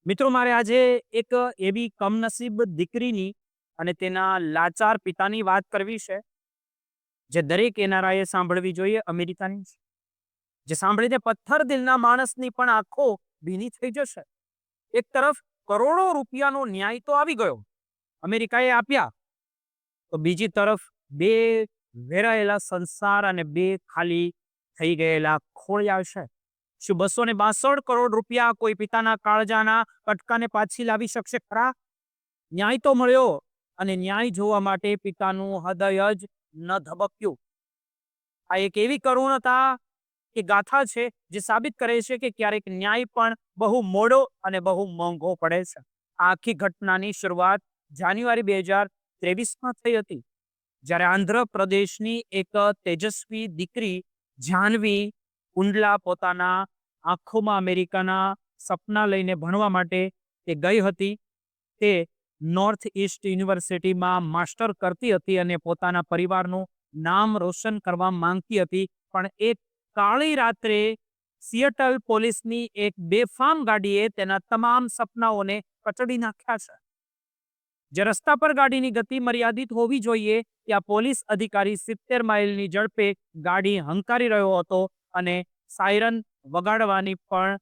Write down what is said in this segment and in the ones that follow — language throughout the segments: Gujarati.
મિત્રો, મારે આજે એક એવી કમનસીબ દીકરીની અને તેના લાચાર પિતાની વાત કરવી છે, જે દરેક એનઆરઆઈએ સાંભળવી જોઈએ. અમેરિકાની છે, જે સાંભળીને પથ્થર દિલના માણસની પણ આંખો ભીની થઈ જશે. એક તરફ કરોડો રૂપિયાનો ન્યાય તો આવી ગયો, અમેરિકાએ આપ્યા, તો બીજી તરફ બે વેરાયેલા સંસાર અને બે ખાલી થઈ ગયેલા ખોળિયા છે. શું 262 કરોડ રૂપિયા કોઈ પિતાના કાળજાના કટકાને પાછી લાવી શકશે ખરા? ન્યાય તો મળ્યો, અને ન્યાય જોવા માટે પિતાનું હૃદય જ ન ધબક્યું. આ એક એવી કરુણતા કે ગાથા છે, જે સાબિત કરે છે કે ક્યારેક ન્યાય પણ બહુ મોડો અને બહુ મોંઘો પડે છે. આ આખી ઘટનાની શરૂઆત જાન્યુઆરી 2023માં થઈ હતી, જ્યારે આંધ્રપ્રદેશની એક તેજસ્વી દીકરી જાહ્નવી કુંડલા પોતાના આંખોમાં અમેરિકાના સપના લઈને ભણવા માટે તે ગઈ હતી. તે નોર્થ ઈસ્ટ યુનિવર્સિટીમાં માસ્ટર કરતી હતી અને પોતાના પરિવારનું નામ રોશન કરવા માંગતી હતી. પણ એક કાળી રાત્રે સિએટલ પોલીસની એક બેફામ ગાડીએ તેના તમામ સપનાઓને કચડી નાખ્યા છે. જે રસ્તા પર ગાડીની ગતિ મર્યાદિત હોવી જોઈએ, ત્યાં પોલીસ અધિકારી 70 માઇલની ઝડપે ગાડી હંકારી રહ્યો હતો, અને સાયરન વગાડવાની પણ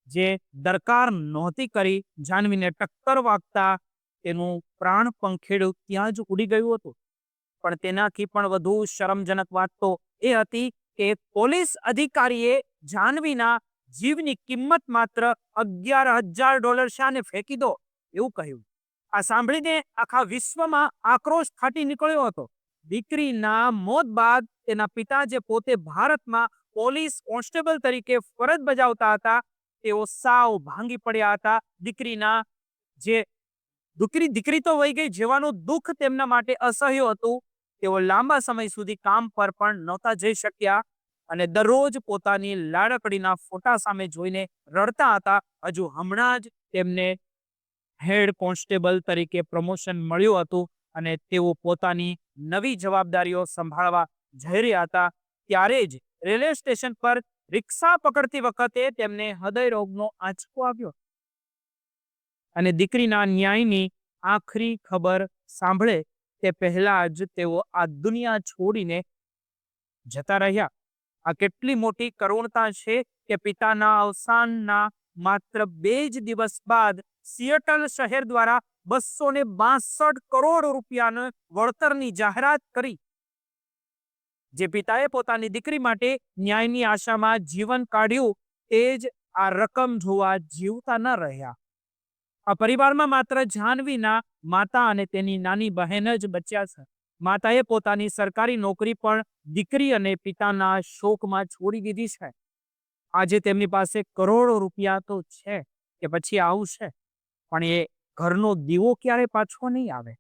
જે દરકાર નહોતી કરી. જાહ્નવીને ટક્કર વાગતા તેનું પ્રાણ પંખેડું ત્યાં જ ઉડી ગયું હતું. પણ તેનાથી પણ વધુ શરમજનક વાત તો એ હતી કે એક પોલીસ અધિકારીએ જાહ્નવીના જીવની કિંમત માત્ર $11,000 શાને ફેંકી દો એવું કહ્યું. આ સાંભળીને આખા વિશ્વમાં આક્રોશ ફાટી નીકળ્યો હતો. દીકરીના મોત બાદ તેના પિતા, જે પોતે ભારતમાં પોલીસ કોન્સ્ટેબલ તરીકે ફરજ બજાવતા હતા, તેઓ સાવ ભાંગી પડ્યા હતા. દીકરી તો વહી ગઈ, જેવાનું દુઃખ તેમના માટે અસહ્ય હતું. તેઓ લાંબા સમય સુધી કામ પર પણ નહોતા જઈ શક્યા, અને દરરોજ પોતાની લાડકડીના ફોટા સામે જોઈને રડતા હતા. હજુ હમણાં જ તેમને હેડ કોન્સ્ટેબલ તરીકે પ્રમોશન મળ્યું હતું, અને તેઓ પોતાની નવી જવાબદારીઓ સંભાળવા જઈ રહ્યા હતા. ત્યારે જ રેલવે સ્ટેશન પર રિક્ષા પકડતી વખતે તેમને હૃદયરોગનો આંચકો આવ્યો, અને દીકરીના ન્યાયની આખરી ખબર સાંભળે તે પહેલા જ તેઓ આ દુનિયા છોડીને જતા રહ્યા. આ કેટલી મોટી કરુણતા છે કે પિતાના અવસાનના માત્ર 2 જ દિવસ બાદ સિએટલ શહેર દ્વારા 262 કરોડ રૂપિયાના વળતરની જાહેરાત કરી. જે પિતાએ પોતાની દીકરી માટે ન્યાયની આશામાં જીવન કાઢ્યું, તે જ આ રકમ જોવા જીવતા ન રહ્યા. આ પરિવારમાં માત્ર જાહ્નવીના માતા અને તેની નાની બહેન જ બચ્યા છે. માતાએ પોતાની સરકારી નોકરી પણ દીકરી અને પિતાના શોકમાં છોડી દીધી છે. આજે તેમની પાસે કરોડો રૂપિયા તો છે કે પછી આવું છે, પણ એ ઘરનો દીવો ક્યારે પાછો નહીં આવે.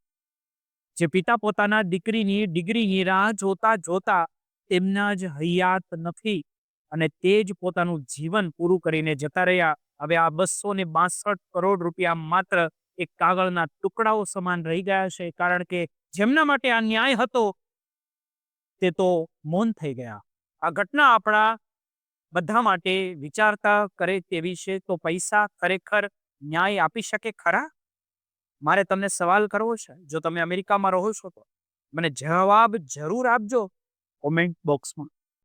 જે પિતા પોતાના દીકરીની ડિગ્રીની રાહ જોતા જોતા તેમના જ હયાત નથી, અને તે જ પોતાનું જીવન પૂરું કરીને જતા રહ્યા. હવે આ 262 કરોડ રૂપિયા માત્ર એક કાગળના ટુકડાઓ સમાન રહી ગયા છે, કારણ કે જેમના માટે આ ન્યાય હતો તે તો મૌન થઈ ગયા. આ ઘટના આપણા બધા માટે વિચારતા કરે તેવી છે. તો પૈસા ખરેખર ન્યાય આપી શકે ખરા? મારે તમને સવાલ કરવો છે. જો તમે અમેરિકામાં રહો છો તો મને જવાબ જરૂર આપજો કોમેન્ટ બોક્સમાં.